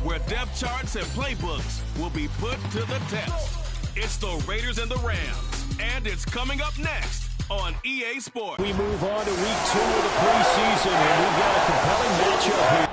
where depth charts and playbooks will be put to the test. It's the Raiders and the Rams, and it's coming up next on EA Sports. We move on to week 2 of the preseason, and we've got a compelling matchup here.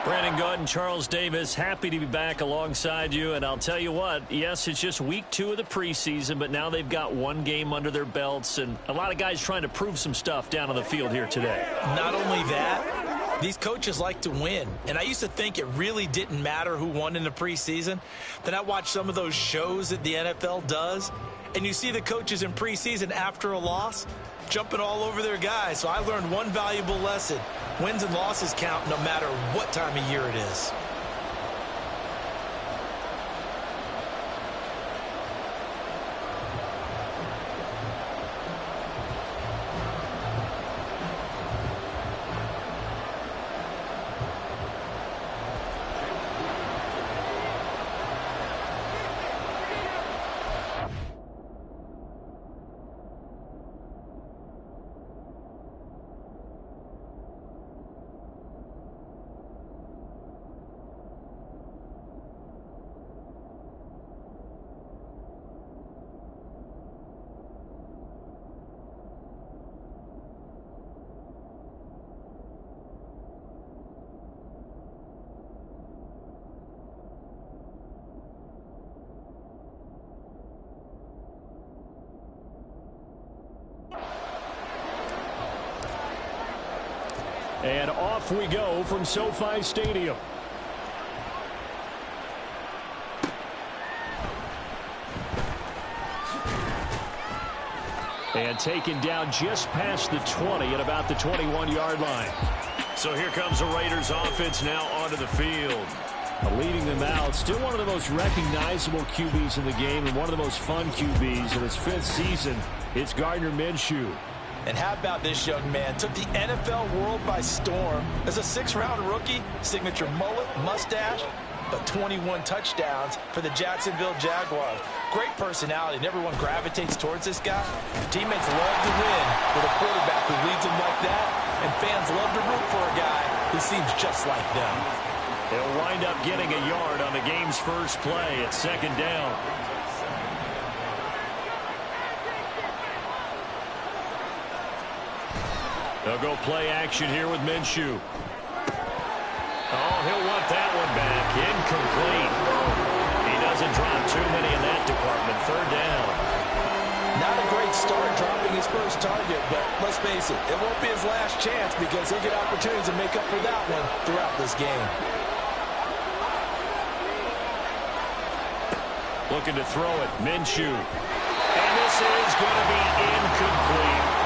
Brandon Gaudin, Charles Davis, happy to be back alongside you. And I'll tell you what, yes, it's just week 2 of the preseason, but now they've got one game under their belts, and a lot of guys trying to prove some stuff down on the field here today. Not only that, these coaches like to win. And I used to think it really didn't matter who won in the preseason. Then I watched some of those shows that the NFL does, and you see the coaches in preseason after a loss jumping all over their guys. So I learned one valuable lesson. Wins and losses count no matter what time of year it is. And off we go from SoFi Stadium. And taken down just past the 20 at about the 21-yard line. So here comes the Raiders offense now onto the field. Leading them out, still one of the most recognizable QBs in the game and one of the most fun QBs in his 5th season. It's Gardner Minshew. And how about this young man? Took the NFL world by storm as a 6th-round rookie, signature mullet, mustache, but 21 touchdowns for the Jacksonville Jaguars. Great personality, and everyone gravitates towards this guy. Teammates love to win with a quarterback who leads them like that, and fans love to root for a guy who seems just like them. They'll wind up getting a yard on the game's first play at 2nd down. They'll go play action here with Minshew. Oh, he'll want that one back. Incomplete. He doesn't drop too many in that department. 3rd down. Not a great start dropping his first target, but let's face it, it won't be his last chance because he'll get opportunities to make up for that one throughout this game. Looking to throw it. Minshew. And this is going to be incomplete.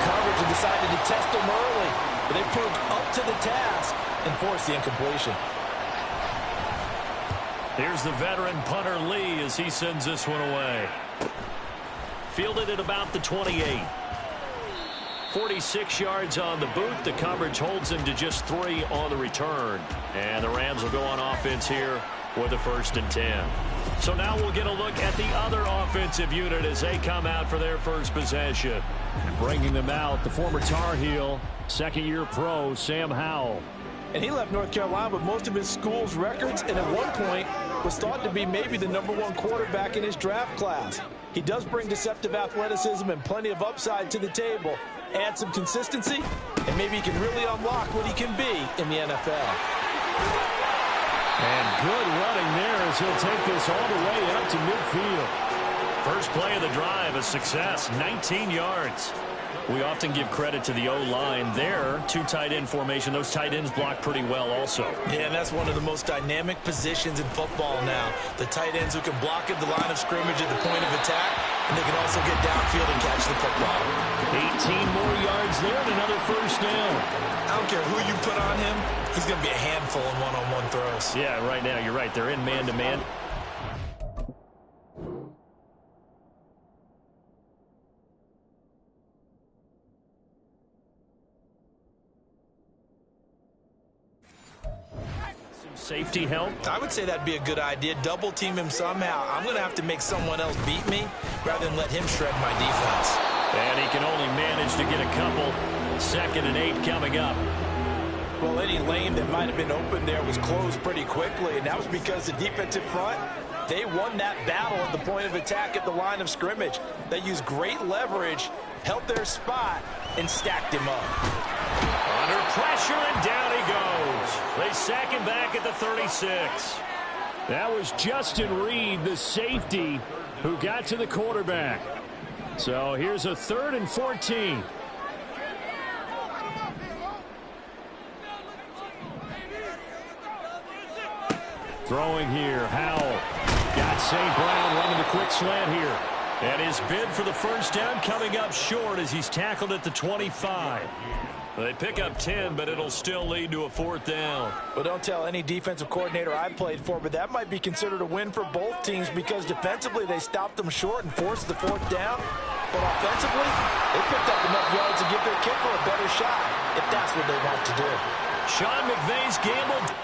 Coverage and decided to test them early, but they proved up to the task and forced the incompletion. Here's the veteran punter Lee as he sends this one away. Fielded at about the 28. 46 yards on the boot. The coverage holds him to just 3 on the return. And the Rams will go on offense here with a 1st and 10. So now we'll get a look at the other offensive unit as they come out for their first possession. Bringing them out, the former Tar Heel, 2nd-year pro, Sam Howell. And he left North Carolina with most of his school's records, and at one point was thought to be maybe the #1 quarterback in his draft class. He does bring deceptive athleticism and plenty of upside to the table. Add some consistency, and maybe he can really unlock what he can be in the NFL. And good running there as he'll take this all the way up to midfield. First play of the drive, a success, 19 yards. We often give credit to the O-line there. 2 tight end formation. Those tight ends block pretty well also. Yeah, and that's one of the most dynamic positions in football now. The tight ends who can block at the line of scrimmage at the point of attack, and they can also get downfield and catch the football. 18 more yards there and another 1st down. I don't care who you put on him. He's going to be a handful in one-on-one throws. Yeah, right now, you're right. They're in man-to-man. Safety help? I would say that'd be a good idea. Double team him somehow. I'm going to have to make someone else beat me rather than let him shred my defense. And he can only manage to get a couple. 2nd and 8 coming up. Well, any lane that might have been open there was closed pretty quickly, and that was because the defensive front, they won that battle at the point of attack at the line of scrimmage. They used great leverage, held their spot, and stacked him up. Under pressure, and down he goes. They sack him back at the 36. That was Justin Reed, the safety, who got to the quarterback. So here's a 3rd and 14. Throwing here, Howell. Got St. Brown running the quick slant here. And his bid for the first down coming up short as he's tackled at the 25. They pick up 10, but it'll still lead to a 4th down. Well, don't tell any defensive coordinator I played for, but that might be considered a win for both teams because defensively they stopped them short and forced the 4th down. But offensively, they picked up enough yards to give their kicker a better shot if that's what they want to do. Sean McVay's gambled.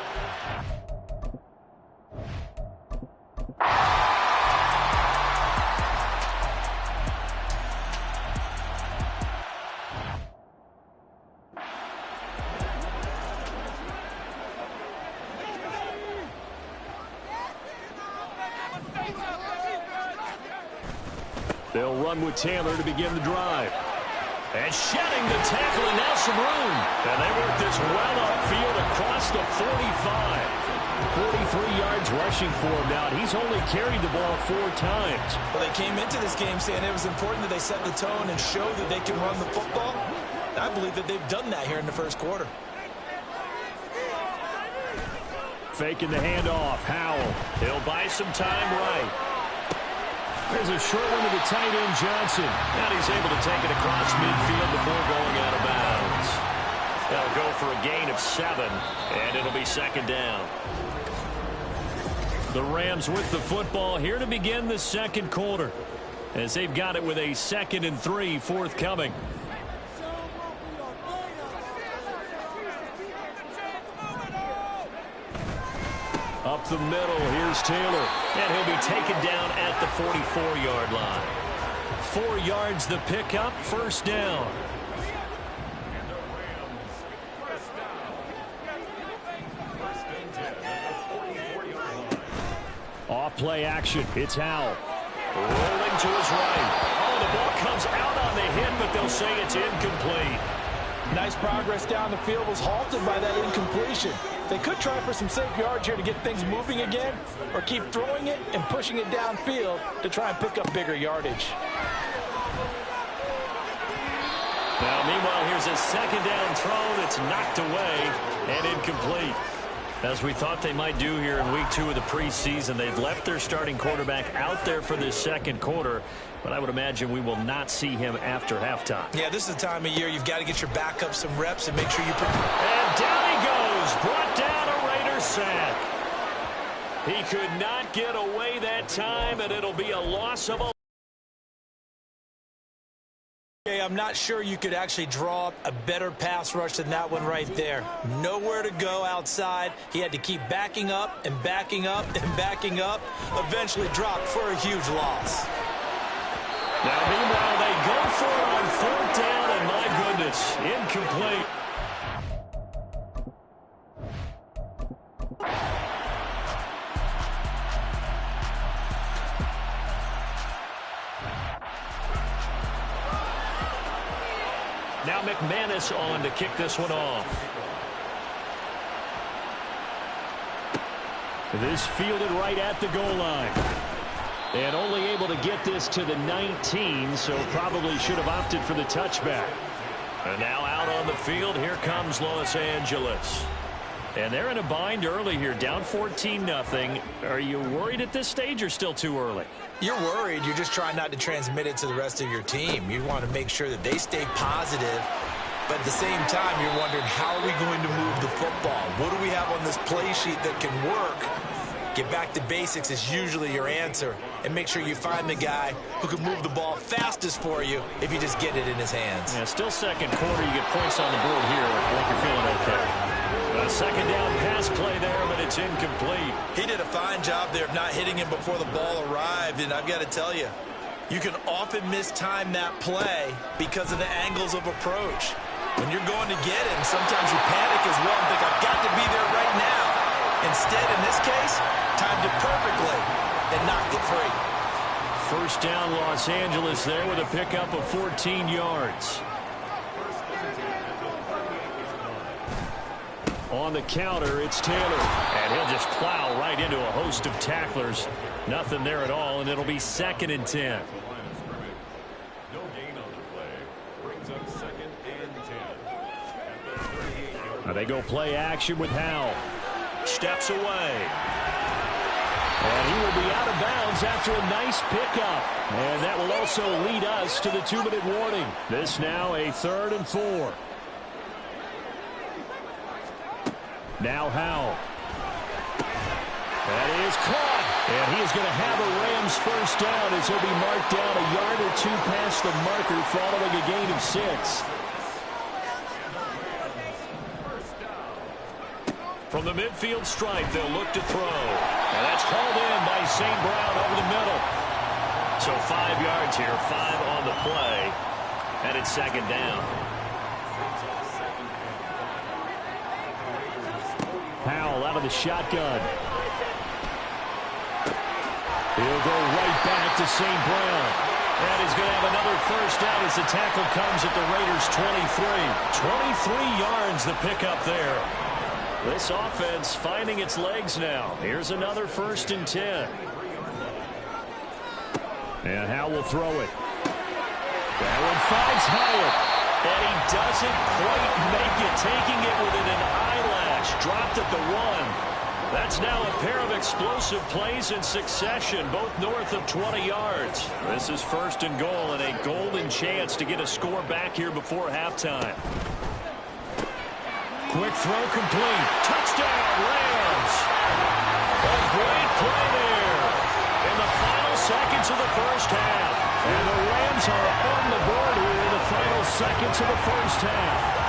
They'll run with Taylor to begin the drive. And shedding the tackle, and now some room. And they work this well upfield across the 45. 43 yards rushing for him now. He's only carried the ball 4 times. Well, they came into this game saying it was important that they set the tone and show that they can run the football. I believe that they've done that here in the first quarter. Faking the handoff. Howell. He'll buy some time right. There's a short one to the tight end, Johnson. And he's able to take it across midfield before going out of bounds. They'll go for a gain of 7, and it'll be 2nd down. The Rams with the football here to begin the 2nd quarter, as they've got it with a 2nd and 3 forthcoming. Up the middle, here's Taylor. And he'll be taken down at the 44-yard line. 4 yards the pickup, 1st down. Off play action, it's Howell. Rolling to his right. Oh, the ball comes out on the hit, but they'll say it's incomplete. Nice progress down the field was halted by that incompletion. They could try for some safe yards here to get things moving again, or keep throwing it and pushing it downfield to try and pick up bigger yardage. Now, meanwhile, here's a 2nd down throw that's knocked away and incomplete. As we thought they might do here in week 2 of the preseason, they've left their starting quarterback out there for this 2nd quarter, but I would imagine we will not see him after halftime. Yeah, this is the time of year you've got to get your backup some reps and make sure you put... And down he goes, brought down a Raider sack. He could not get away that time, and it'll be a loss of a... I'm not sure you could actually draw up a better pass rush than that one right there. Nowhere to go outside. He had to keep backing up and backing up and backing up. Eventually dropped for a huge loss. Now, meanwhile, they go for it on 4th down, and my goodness, incomplete. Now McManus on to kick this one off. This fielded right at the goal line. And only able to get this to the 19, so probably should have opted for the touchback. And now out on the field, here comes Los Angeles. And they're in a bind early here, down 14-0. Are you worried at this stage or still too early? You're worried. You're just trying not to transmit it to the rest of your team. You want to make sure that they stay positive. But at the same time, you're wondering, how are we going to move the football? What do we have on this play sheet that can work? Get back to basics is usually your answer. And make sure you find the guy who can move the ball fastest for you if you just get it in his hands. Yeah, still 2nd quarter. You get points on the board here. I think you're feeling okay. A 2nd down pass play there, but it's incomplete. He did a fine job there of not hitting him before the ball arrived. And I've got to tell you, you can often mistime that play because of the angles of approach. When you're going to get him, sometimes you panic as well and Instead, in this case, timed it perfectly and knocked it free. First down, Los Angeles there with a pickup of 14 yards. On the counter, it's Taylor. And he'll just plow right into a host of tacklers. Nothing there at all, and it'll be 2nd and 10. No gain on the play. Brings up 2nd and 10. Now they go play action with Howell. Steps away. And he will be out of bounds after a nice pickup. And that will also lead us to the 2-minute warning. This now a 3rd and 4. Now Howell. That is caught. And he is going to have a Rams first down as he'll be marked down a yard or two past the marker following a gain of 6. From the midfield stripe, they'll look to throw. And that's hauled in by St. Brown over the middle. So 5 yards here, 5 on the play. And it's 2nd down. Howell out of the shotgun. He'll go right back to St. Brown. And he's going to have another first down as the tackle comes at the Raiders' 23. 23 yards the pickup there. This offense finding its legs now. Here's another 1st and 10. And Howell will throw it. That one finds Howell. And he doesn't quite make it, taking it within an eyelash. Dropped at the 1. That's now a pair of explosive plays in succession, both north of 20 yards. This is 1st and goal and a golden chance to get a score back here before halftime. Quick throw complete. Touchdown, Rams. A great play there in the final seconds of the first half. And the Rams are on the board here in the final seconds of the first half.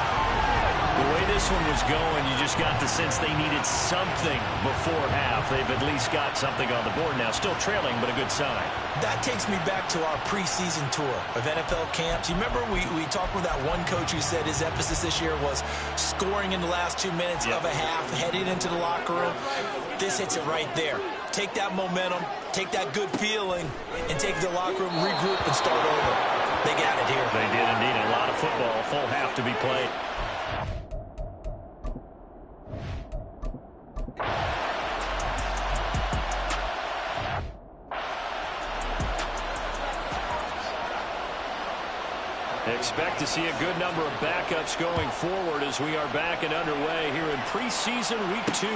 The way this one was going, you just got the sense they needed something before half. They've at least got something on the board now. Still trailing, but a good sign. That takes me back to our preseason tour of NFL camps. You remember we talked with that one coach who said his emphasis this year was scoring in the last 2 minutes of a half, heading into the locker room. This hits it right there. Take that momentum, take that good feeling, and take the locker room, regroup, and start over. They got it here. They did indeed. A lot of football, full half to be played. Expect to see a good number of backups going forward as we are back and underway here in preseason week 2.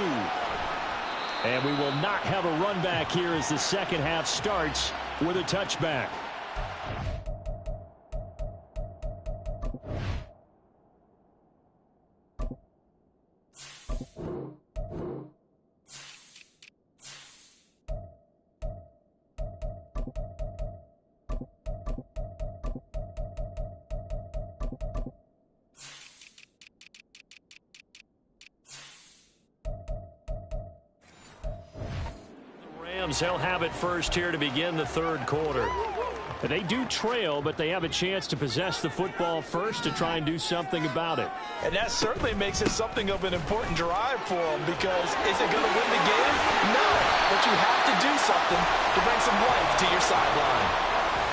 And we will not have a run back here as the second half starts with a touchback. They'll have it first here to begin the 3rd quarter. They do trail, but they have a chance to possess the football first to try and do something about it. And that certainly makes it something of an important drive for them, because is it going to win the game? No, but you have to do something to bring some life to your sideline.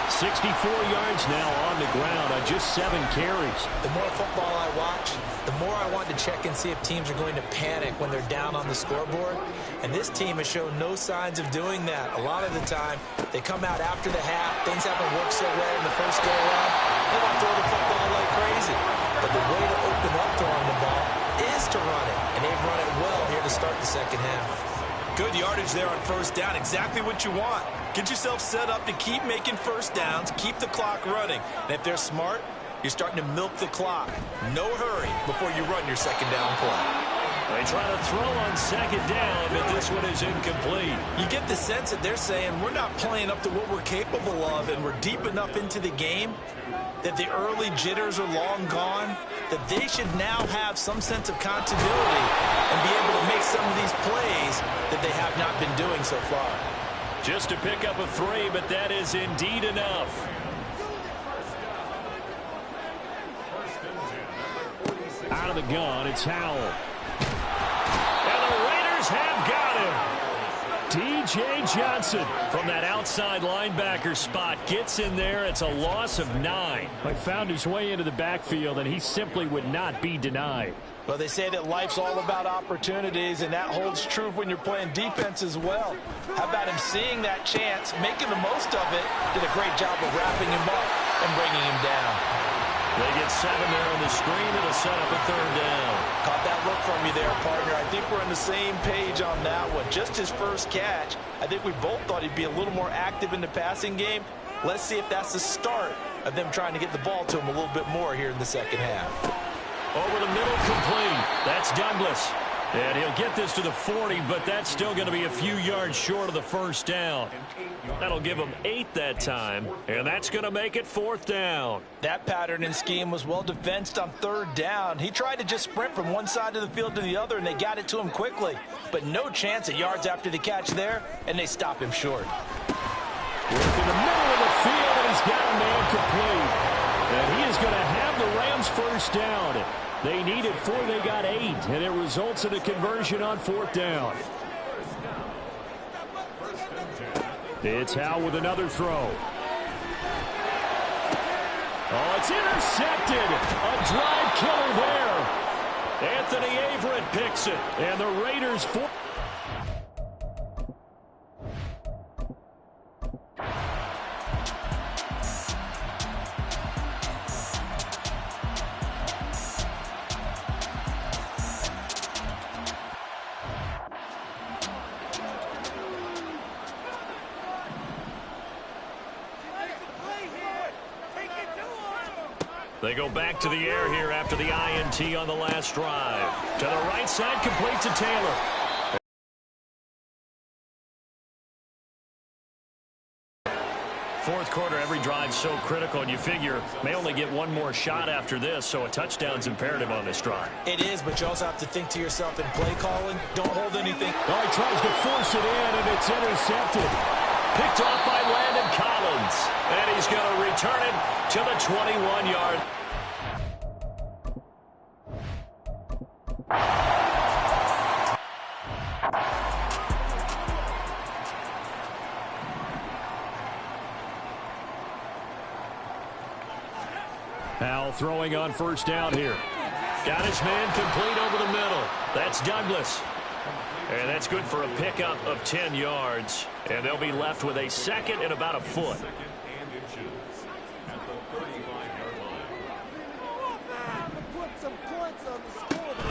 64 yards now on the ground on just 7 carries. The more football I watch, the more I want to check and see if teams are going to panic when they're down on the scoreboard. And this team has shown no signs of doing that. A lot of the time, they come out after the half. Things haven't worked so well in the first go-around. They want to throw the football like crazy. But the way to open up throwing the ball is to run it. And they've run it well here to start the second half. Good yardage there on first down. Exactly what you want. Get yourself set up to keep making first downs, keep the clock running. And if they're smart, you're starting to milk the clock. No hurry before you run your second down play. They try to throw on second down, but this one is incomplete. You get the sense that they're saying we're not playing up to what we're capable of, and we're deep enough into the game that the early jitters are long gone, that they should now have some sense of continuity and be able to make some of these plays that they have not been doing so far. Just to pick up a 3, but that is indeed enough. Out of the gun, it's Howell. And the Raiders Raiders have got him. D.J. Johnson from that outside linebacker spot gets in there. It's a loss of 9. He found his way into the backfield, and he simply would not be denied. Well, they say that life's all about opportunities, and that holds true when you're playing defense as well. How about him seeing that chance, making the most of it, did a great job of wrapping him up and bringing him down. They get 7 there on the screen. It'll set up a 3rd down. Caught that look from you there, partner. I think we're on the same page on that one. Just his first catch. I think we both thought he'd be a little more active in the passing game. Let's see if that's the start of them trying to get the ball to him a little bit more here in the second half. Over the middle, complete. That's Douglas. And he'll get this to the 40, but that's still going to be a few yards short of the first down. That'll give him 8 that time, and that's going to make it 4th down. That pattern and scheme was well defensed on 3rd down. He tried to just sprint from one side of the field to the other, and they got it to him quickly. But no chance at yards after the catch there, and they stop him short. Work in the middle of the field, and he's got a man complete. And he is going to have the Rams first down. They needed 4, they got 8, and it results in a conversion on 4th down. It's Howe with another throw. Oh, it's intercepted. A drive killer there. Anthony Averett picks it, and the Raiders 4. They go back to the air here after the INT on the last drive. To the right side, complete to Taylor. Fourth quarter, every drive so critical, and you figure may only get one more shot after this, so a touchdown's imperative on this drive. It is, but you also have to think to yourself in play calling, don't hold anything. Oh, he tries to force it in, and it's intercepted. Picked off by Landon Collins, and he's going to return it to the 21-yard. Howell throwing on first down here. Got his man complete over the middle. That's Douglas. And that's good for a pickup of 10 yards. And they'll be left with a 2nd and about a foot.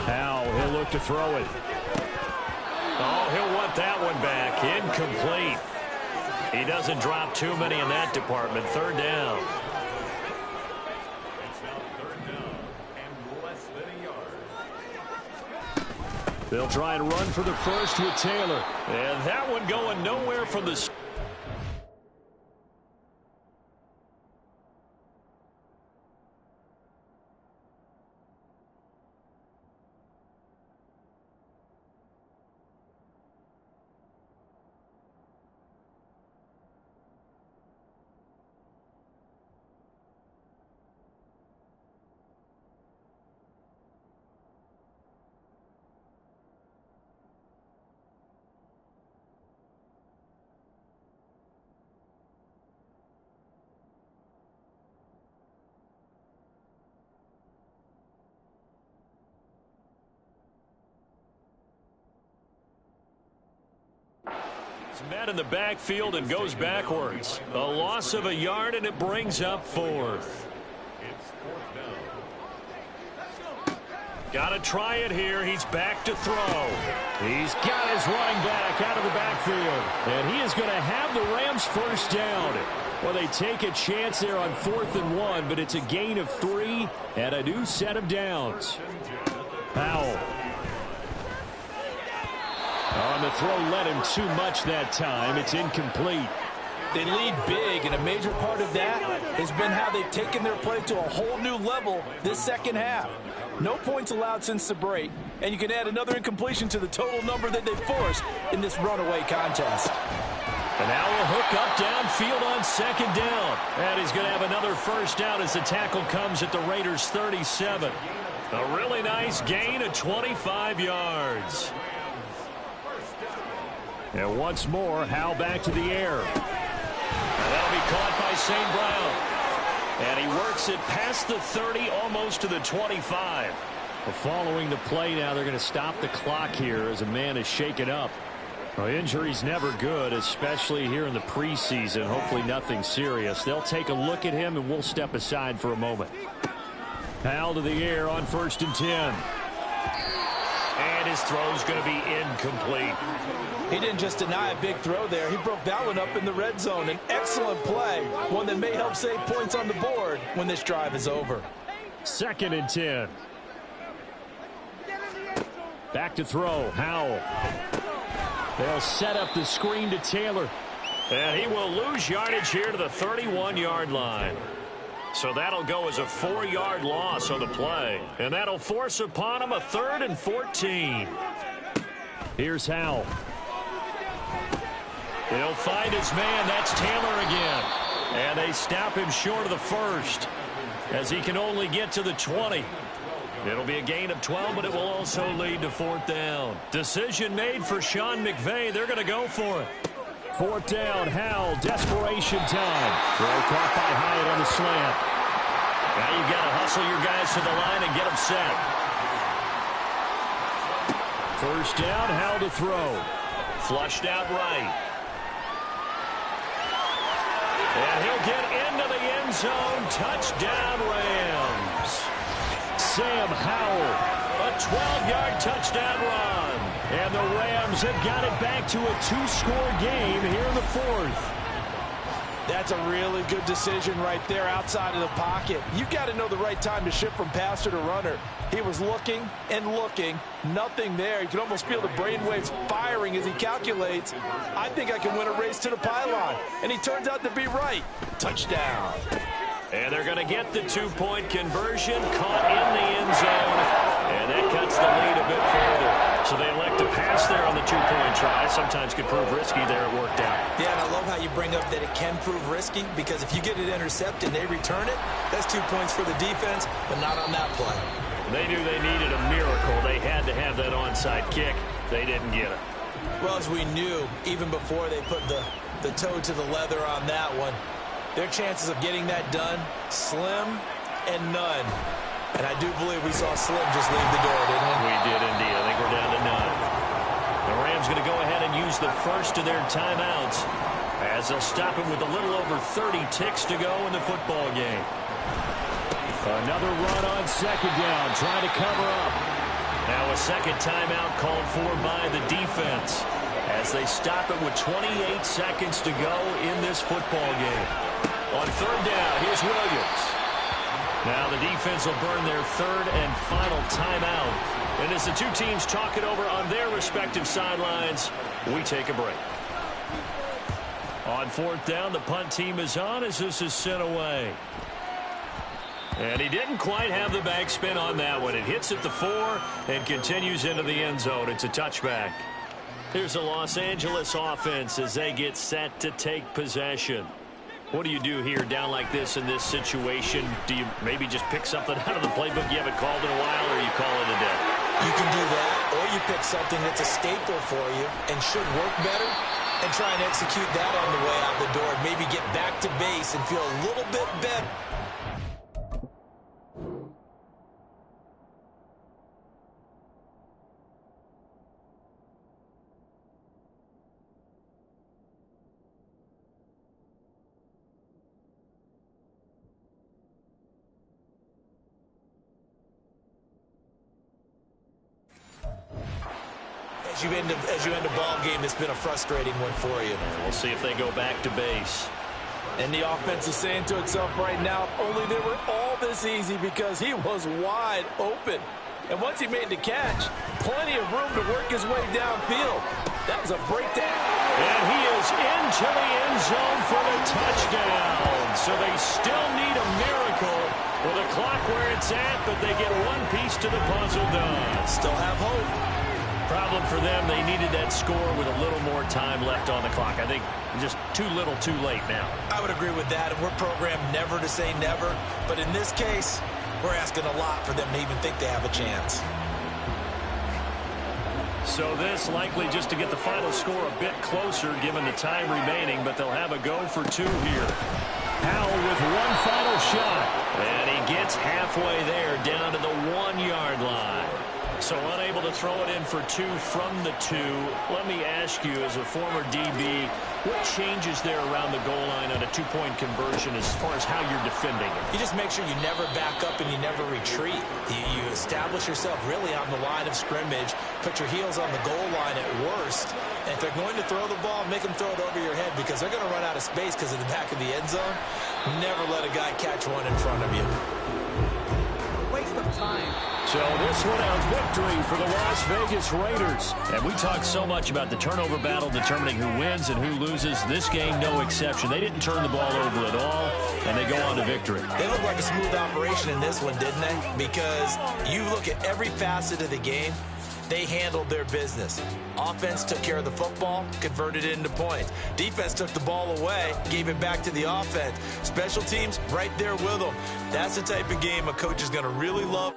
Howell, he'll look to throw it. Oh, he'll want that one back. Incomplete. He doesn't drop too many in that department. 3rd down. They'll try and run for the first with Taylor. And that one going nowhere from the... Met in the backfield and goes backwards. A loss of a yard, and it brings up 4th. Got to try it here. He's back to throw. He's got his running back out of the backfield. And he is going to have the Rams first down. Well, they take a chance there on 4th and 1, but it's a gain of 3 and a new set of downs. Powell. On the throw, led him too much that time. It's incomplete. They lead big, and a major part of that has been how they've taken their play to a whole new level this second half. No points allowed since the break, and you can add another incompletion to the total number that they forced in this runaway contest. And now we'll hook up downfield on 2nd down. And he's going to have another first down as the tackle comes at the Raiders' 37. A really nice gain of 25 yards. And once more, Howell back to the air. And that'll be caught by St. Brown. And he works it past the 30, almost to the 25. Well, following the play now, they're going to stop the clock here as a man is shaken up. Well, injury's never good, especially here in the preseason. Hopefully nothing serious. They'll take a look at him, and we'll step aside for a moment. Howell to the air on 1st and 10. And his throw's going to be incomplete. He didn't just deny a big throw there. He broke that one up in the red zone. An excellent play, one that may help save points on the board when this drive is over. 2nd and 10. Back to throw, Howell. They'll set up the screen to Taylor. And he will lose yardage here to the 31-yard line. So that'll go as a 4-yard loss on the play. And that'll force upon him a 3rd and 14. Here's Howell. He'll find his man. That's Taylor again. And they stop him short of the 1st as he can only get to the 20. It'll be a gain of 12, but it will also lead to 4th down. Decision made for Sean McVay. They're going to go for it. 4th down, Howell, desperation time. Throw caught by Hyatt on the slant. Now you've got to hustle your guys to the line and get them set. 1st down, Howell to throw. Flushed out right. And he'll get into the end zone. Touchdown, Rams. Sam Howell, a 12-yard touchdown run. And the Rams have got it back to a 2-score game here in the 4th. That's a really good decision right there outside of the pocket. You've got to know the right time to shift from passer to runner. He was looking and looking. Nothing there. You can almost feel the brainwaves firing as he calculates. I think I can win a race to the pylon. And he turns out to be right. Touchdown. And they're going to get the 2-point conversion, caught in the end zone, and that cuts the lead a bit further. So they elect to pass there on the 2-point try. Sometimes could prove risky there. It worked out. Yeah, and I love how you bring up that it can prove risky, because if you get it intercepted and they return it, that's 2 points for the defense, but not on that play. They knew they needed a miracle. They had to have that onside kick. They didn't get it. Well, as we knew, even before they put the toe to the leather on that one, their chances of getting that done, slim and none. And I do believe we saw Slim just leave the door, didn't we? We did indeed. I think we're down to none. The Rams going to go ahead and use the first of their timeouts as they'll stop him with a little over 30 ticks to go in the football game. Another run on 2nd down, trying to cover up. Now a second timeout called for by the defense as they stop it with 28 seconds to go in this football game. On 3rd down, here's Williams. Now the defense will burn their 3rd and final timeout. And as the two teams talk it over on their respective sidelines, we take a break. On 4th down, the punt team is on as this is sent away. And he didn't quite have the backspin on that one. It hits at the 4 and continues into the end zone. It's a touchback. Here's the Los Angeles offense as they get set to take possession. What do you do here down like this in this situation? Do you maybe just pick something out of the playbook you haven't called in a while, or you call it a day? You can do that, or you pick something that's a staple for you and should work better and try and execute that on the way out the door. Maybe get back to base and feel a little bit better. As you end a ball game, it's been a frustrating one for you. We'll see if they go back to base. And the offense is saying to itself right now, only they were all this easy because he was wide open. And once he made the catch, plenty of room to work his way downfield. That was a breakdown. And he is into the end zone for the touchdown. So they still need a miracle with the clock where it's at, but they get one piece to the puzzle done. Still have hope. Problem for them, they needed that score with a little more time left on the clock. I think just too little too late now. I would agree with that, and we're programmed never to say never. But in this case, we're asking a lot for them to even think they have a chance. So this likely just to get the final score a bit closer given the time remaining, but they'll have a go for 2 here. Howell with one final shot. And he gets halfway there down to the 1-yard line. So unable to throw it in for 2 from the 2. Let me ask you, as a former DB, what changes there around the goal line on a 2-point conversion as far as how you're defending it? You just make sure you never back up and you never retreat. You establish yourself really on the line of scrimmage, put your heels on the goal line at worst. And if they're going to throw the ball, make them throw it over your head because they're going to run out of space because of the back of the end zone. Never let a guy catch one in front of you. Waste of time. So this one out victory for the Las Vegas Raiders. And we talked so much about the turnover battle determining who wins and who loses. This game, no exception. They didn't turn the ball over at all, and they go on to victory. They looked like a smooth operation in this one, didn't they? Because you look at every facet of the game, they handled their business. Offense took care of the football, converted it into points. Defense took the ball away, gave it back to the offense. Special teams, right there with them. That's the type of game a coach is going to really love.